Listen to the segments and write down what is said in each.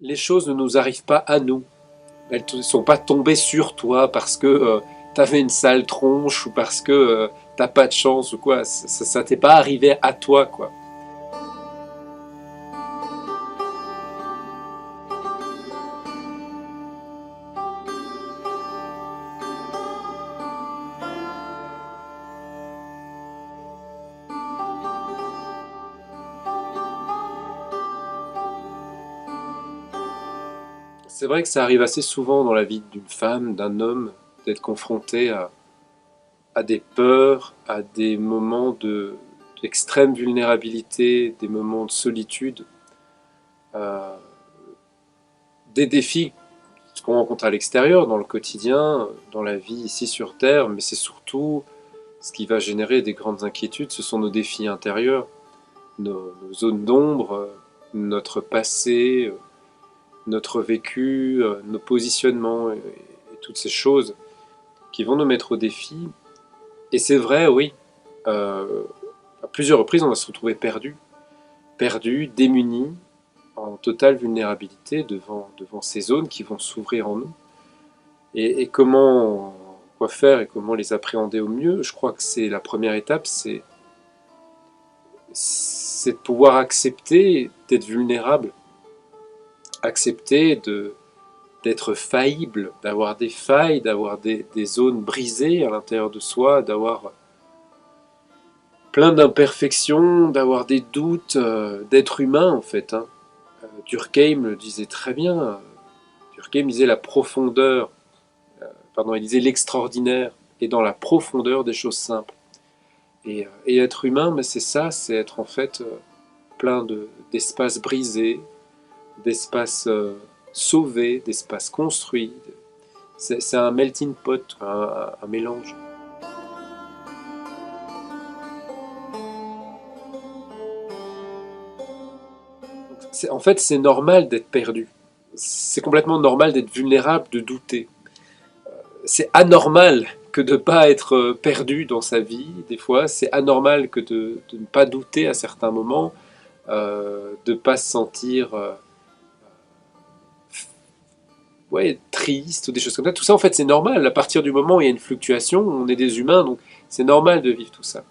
Les choses ne nous arrivent pas à nous. Elles ne sont pas tombées sur toi parce que t'avais une sale tronche ou parce que t'as pas de chance ou quoi. Ça t'est pas arrivé à toi, quoi. C'est vrai que ça arrive assez souvent dans la vie d'une femme, d'un homme, d'être confronté à des peurs, à des moments d'extrême vulnérabilité, des moments de solitude, euh, des défis qu'on rencontre à l'extérieur, dans le quotidien, dans la vie ici sur Terre, mais c'est surtout ce qui va générer des grandes inquiétudes, ce sont nos défis intérieurs, nos zones d'ombre, notre passé, notre vécu, nos positionnements et toutes ces choses qui vont nous mettre au défi. Et c'est vrai, oui, à plusieurs reprises, on va se retrouver perdus, démunis, en totale vulnérabilité devant ces zones qui vont s'ouvrir en nous. Et quoi faire et comment les appréhender au mieux, je crois que c'est la première étape, c'est de pouvoir accepter d'être vulnérable, accepter d'être faillible, d'avoir des failles, d'avoir des zones brisées à l'intérieur de soi, d'avoir plein d'imperfections, d'avoir des doutes, d'être humain en fait. Hein. Durkheim le disait très bien. Durkheim disait la profondeur, pardon, il disait l'extraordinaire est dans la profondeur des choses simples. Et être humain, mais c'est ça, c'est être en fait plein d'espaces brisés, d'espaces sauvés, d'espaces construits. C'est un melting pot, un mélange. En fait, c'est normal d'être perdu. C'est complètement normal d'être vulnérable, de douter. C'est anormal que de ne pas être perdu dans sa vie, des fois. C'est anormal que de ne pas douter à certains moments, de ne pas se sentir ouais, triste ou des choses comme ça. Tout ça, en fait, c'est normal. À partir du moment où il y a une fluctuation, on est des humains, donc c'est normal de vivre tout ça.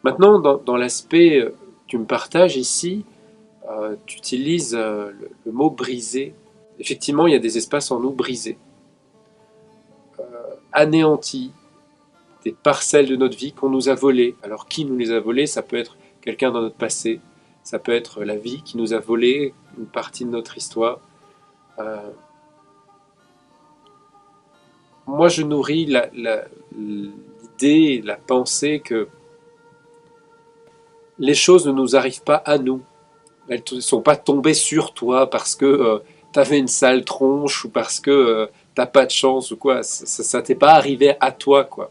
Maintenant, dans l'aspect que tu me partages ici, tu utilises le mot briser. Effectivement, il y a des espaces en nous brisés, anéantis, des parcelles de notre vie qu'on nous a volées. Alors, qui nous les a volées? Ça peut être quelqu'un dans notre passé, ça peut être la vie qui nous a volé une partie de notre histoire. Euh, Moi, je nourris l'idée, la pensée que les choses ne nous arrivent pas à nous. Elles ne sont pas tombées sur toi parce que tu avais une sale tronche ou parce que t'as pas de chance ou quoi. Ça t'est pas arrivé à toi, quoi.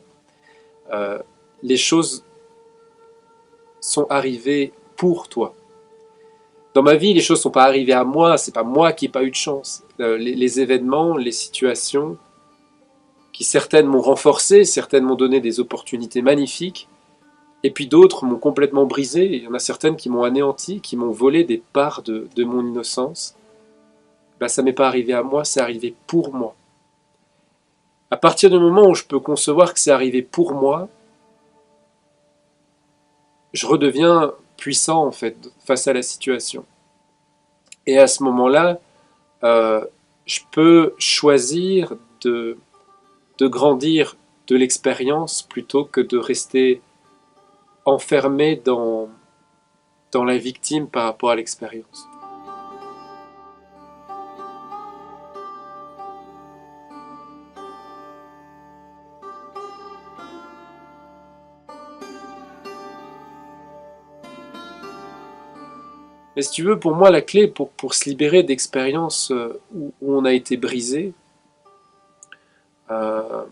Euh, les choses sont arrivées pour toi. Dans ma vie, les choses ne sont pas arrivées à moi. C'est pas moi qui n'ai pas eu de chance. Les événements, les situations, qui certaines m'ont renforcé, certaines m'ont donné des opportunités magnifiques, et puis d'autres m'ont complètement brisé. Il y en a certaines qui m'ont anéanti, qui m'ont volé des parts de mon innocence. Ben, ça m'est pas arrivé à moi, c'est arrivé pour moi. À partir du moment où je peux concevoir que c'est arrivé pour moi, je redeviens puissant en fait face à la situation. Et à ce moment-là, euh, je peux choisir de grandir de l'expérience plutôt que de rester enfermé dans la victime par rapport à l'expérience. Mais si tu veux, pour moi, la clé pour se libérer d'expériences où on a été brisé, euh,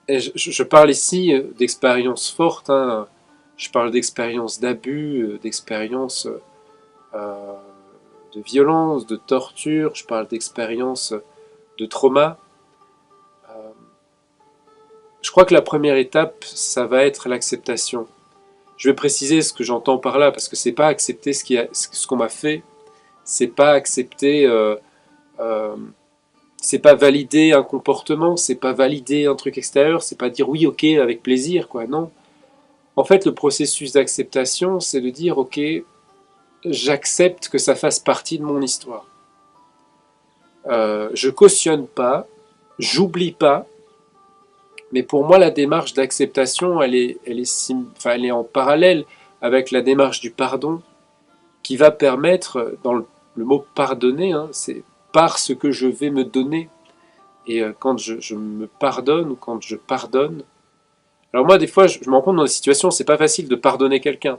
et je parle ici d'expériences fortes, hein, je parle d'expériences d'abus, d'expériences euh, de violence, de torture, je parle d'expériences de trauma. Euh, je crois que la première étape, ça va être l'acceptation. Je vais préciser ce que j'entends par là, parce que c'est pas accepter ce qu'on m'a fait, c'est pas accepter, euh, c'est pas valider un comportement, c'est pas valider un truc extérieur, c'est pas dire oui, ok, avec plaisir, quoi, non. En fait, le processus d'acceptation, c'est de dire ok, j'accepte que ça fasse partie de mon histoire. Je cautionne pas, j'oublie pas, mais pour moi, la démarche d'acceptation, enfin, elle est en parallèle avec la démarche du pardon, qui va permettre, dans le mot pardonner, hein, c'est par ce que je vais me donner. Et quand je me pardonne ou quand je pardonne, alors moi, des fois, je me rends compte dans des situations, c'est pas facile de pardonner quelqu'un,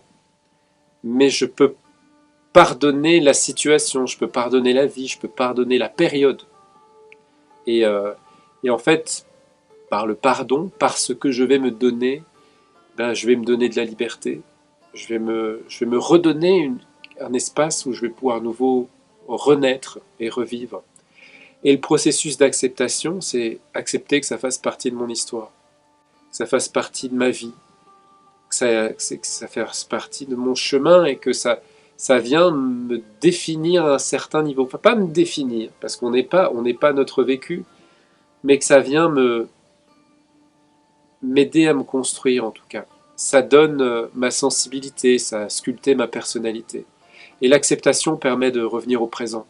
mais je peux pardonner la situation, je peux pardonner la vie, je peux pardonner la période. Et, euh, et en fait, par le pardon, par ce que je vais me donner, ben, je vais me donner de la liberté. Je vais me redonner un espace où je vais pouvoir à nouveau renaître et revivre. Et le processus d'acceptation, c'est accepter que ça fasse partie de mon histoire, que ça fasse partie de ma vie, que ça fasse partie de mon chemin et que ça vient me définir à un certain niveau. Enfin, pas me définir, parce on n'est pas notre vécu, mais que ça vient m'aider à me construire en tout cas. Ça donne ma sensibilité, ça a sculpté ma personnalité. Et l'acceptation permet de revenir au présent,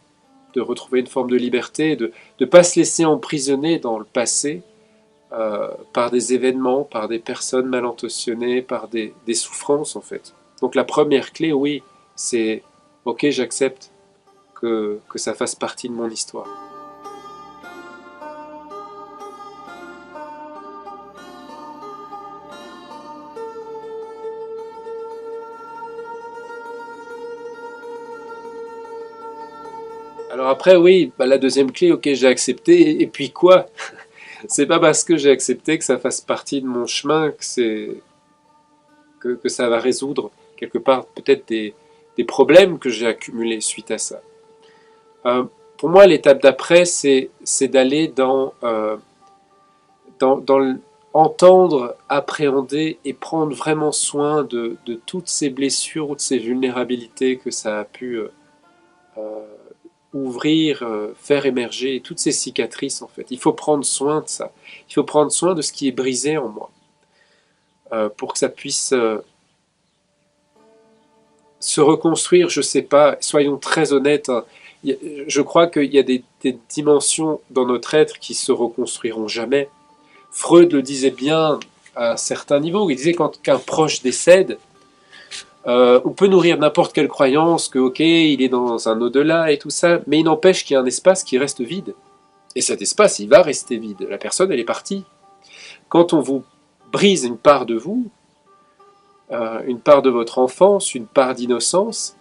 de retrouver une forme de liberté, de ne pas se laisser emprisonner dans le passé par des événements, par des personnes mal intentionnées, par des souffrances en fait. Donc la première clé, oui, c'est ok, j'accepte que ça fasse partie de mon histoire. Alors après, oui, bah, la deuxième clé, ok, j'ai accepté, et puis quoi? C'est pas parce que j'ai accepté que ça fasse partie de mon chemin que ça va résoudre quelque part peut-être des problèmes que j'ai accumulés suite à ça. Euh, pour moi, l'étape d'après, c'est d'aller dans entendre, appréhender et prendre vraiment soin de toutes ces blessures ou de ces vulnérabilités que ça a pu euh, ouvrir, faire émerger, toutes ces cicatrices en fait. Il faut prendre soin de ça. Il faut prendre soin de ce qui est brisé en moi pour que ça puisse se reconstruire. Je sais pas, soyons très honnêtes. Hein, je crois qu'il y a des dimensions dans notre être qui se reconstruiront jamais. Freud le disait bien à un certain niveau. Il disait quand qu'un proche décède, on peut nourrir n'importe quelle croyance que ok, il est dans un au-delà et tout ça, mais il n'empêche qu'il y a un espace qui reste vide. Et cet espace, il va rester vide. La personne, elle est partie. Quand on vous brise une part de vous, une part de votre enfance, une part d'innocence,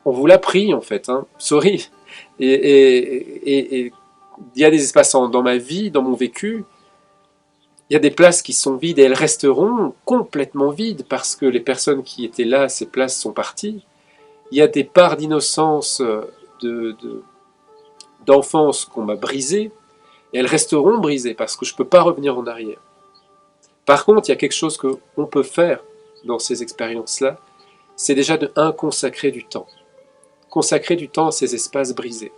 on vous l'a pris en fait. Hein. Sorry. Et il y a des espaces dans ma vie, dans mon vécu, il y a des places qui sont vides et elles resteront complètement vides parce que les personnes qui étaient là, ces places sont parties. Il y a des parts d'innocence, d'enfance qu'on m'a brisées et elles resteront brisées parce que je ne peux pas revenir en arrière. Par contre, il y a quelque chose qu'on peut faire dans ces expériences-là, c'est déjà de consacrer du temps. Consacrer du temps à ces espaces brisés.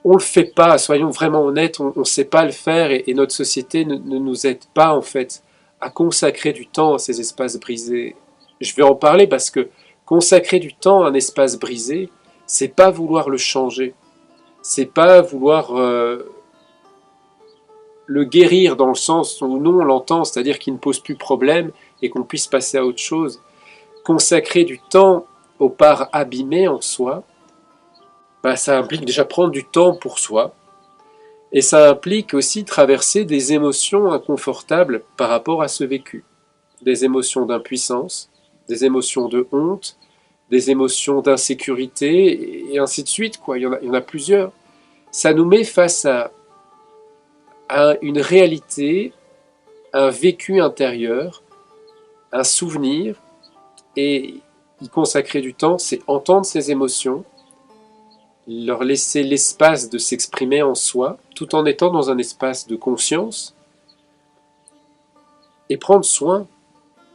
On ne le fait pas, soyons vraiment honnêtes, on ne sait pas le faire et notre société ne nous aide pas en fait à consacrer du temps à ces espaces brisés. Je vais en parler parce que consacrer du temps à un espace brisé, c'est pas vouloir le changer, c'est pas vouloir le guérir dans le sens où nous on l'entend, c'est-à-dire qu'il ne pose plus problème et qu'on puisse passer à autre chose. Consacrer du temps aux parts abîmées en soi, bah, ça implique déjà prendre du temps pour soi, et ça implique aussi traverser des émotions inconfortables par rapport à ce vécu. Des émotions d'impuissance, des émotions de honte, des émotions d'insécurité, et ainsi de suite, quoi. Il y en a plusieurs. Ça nous met face à une réalité, un vécu intérieur, un souvenir, et y consacrer du temps, c'est entendre ces émotions, leur laisser l'espace de s'exprimer en soi, tout en étant dans un espace de conscience, et prendre soin,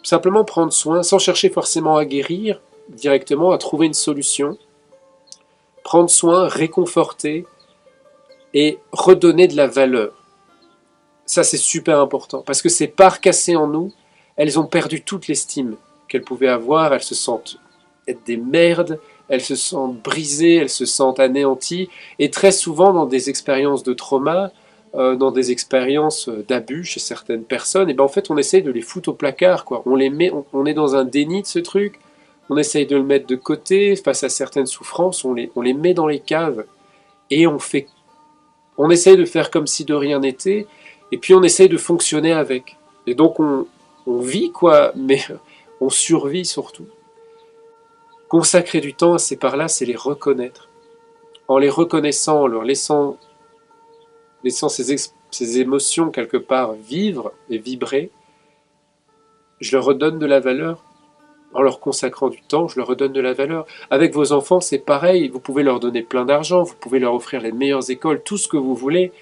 simplement prendre soin, sans chercher forcément à guérir, directement à trouver une solution, prendre soin, réconforter et redonner de la valeur. Ça, c'est super important, parce que ces parts cassées en nous, elles ont perdu toute l'estime qu'elles pouvaient avoir, elles se sentent être des merdes, elles se sentent brisées, elles se sentent anéanties, et très souvent dans des expériences de trauma, dans des expériences d'abus chez certaines personnes, et ben en fait on essaye de les foutre au placard, quoi. On les met, on est dans un déni de ce truc, on essaye de le mettre de côté face à certaines souffrances, on les met dans les caves, et on essaye de faire comme si de rien n'était, et puis on essaye de fonctionner avec. Et donc on vit, quoi, mais on survit surtout. Consacrer du temps à ces parts-là, c'est les reconnaître. En les reconnaissant, en leur laissant ces émotions quelque part vivre et vibrer, je leur redonne de la valeur. En leur consacrant du temps, je leur redonne de la valeur. Avec vos enfants, c'est pareil. Vous pouvez leur donner plein d'argent, vous pouvez leur offrir les meilleures écoles, tout ce que vous voulez.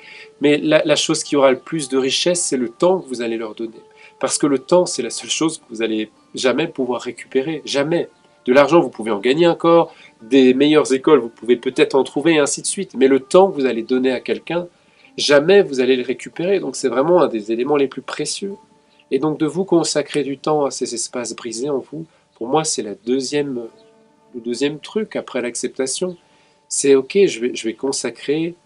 Mais la chose qui aura le plus de richesse, c'est le temps que vous allez leur donner. Parce que le temps, c'est la seule chose que vous allez jamais pouvoir récupérer. Jamais. De l'argent, vous pouvez en gagner encore. Des meilleures écoles, vous pouvez peut-être en trouver, et ainsi de suite. Mais le temps que vous allez donner à quelqu'un, jamais vous allez le récupérer. Donc c'est vraiment un des éléments les plus précieux. Et donc de vous consacrer du temps à ces espaces brisés en vous, pour moi c'est le deuxième truc après l'acceptation. C'est ok, je vais consacrer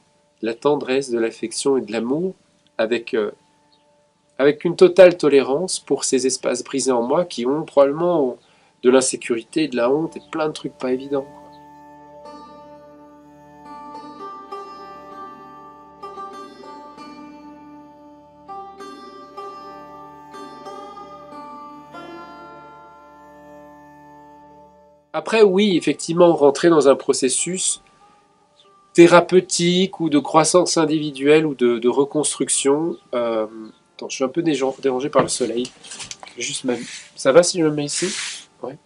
la tendresse, de l'affection et de l'amour avec, avec une totale tolérance pour ces espaces brisés en moi qui ont probablement de l'insécurité, de la honte et plein de trucs pas évidents. Après, oui, effectivement, rentrer dans un processus thérapeutique ou de croissance individuelle ou de reconstruction. Attends, je suis un peu dérangé par le soleil. Juste ma... Ça va si je me mets ici? Ouais.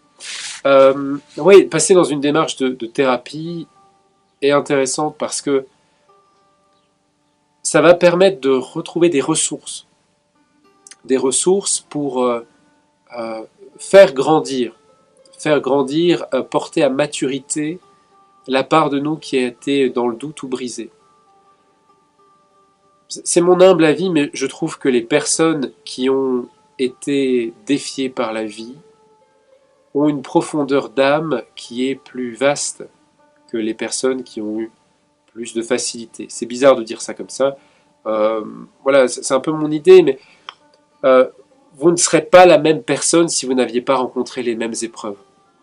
Oui, passer dans une démarche de thérapie est intéressante parce que ça va permettre de retrouver des ressources pour euh, faire grandir, porter à maturité la part de nous qui a été dans le doute ou brisée. C'est mon humble avis, mais je trouve que les personnes qui ont été défiées par la vie ont une profondeur d'âme qui est plus vaste que les personnes qui ont eu plus de facilité. C'est bizarre de dire ça comme ça. Voilà, c'est un peu mon idée, mais euh, vous ne serez pas la même personne si vous n'aviez pas rencontré les mêmes épreuves.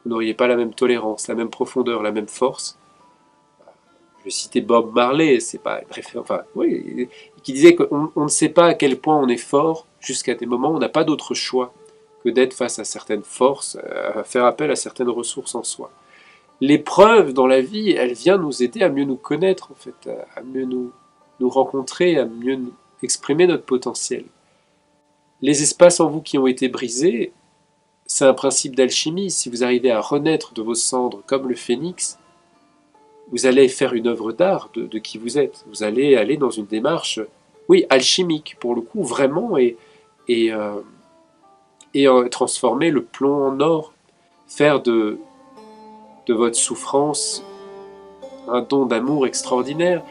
Vous n'auriez pas la même tolérance, la même profondeur, la même force. Je vais citer Bob Marley, c'est pas une référence, enfin, oui, qui disait qu'on ne sait pas à quel point on est fort jusqu'à des moments où on n'a pas d'autre choix que d'être face à certaines forces, à faire appel à certaines ressources en soi. L'épreuve dans la vie, elle vient nous aider à mieux nous connaître, en fait, à mieux nous rencontrer, à mieux exprimer notre potentiel. Les espaces en vous qui ont été brisés, c'est un principe d'alchimie. Si vous arrivez à renaître de vos cendres comme le phénix, vous allez faire une œuvre d'art de qui vous êtes. Vous allez aller dans une démarche, oui, alchimique, pour le coup, vraiment, et, euh, transformer le plomb en or, faire de votre souffrance un don d'amour extraordinaire.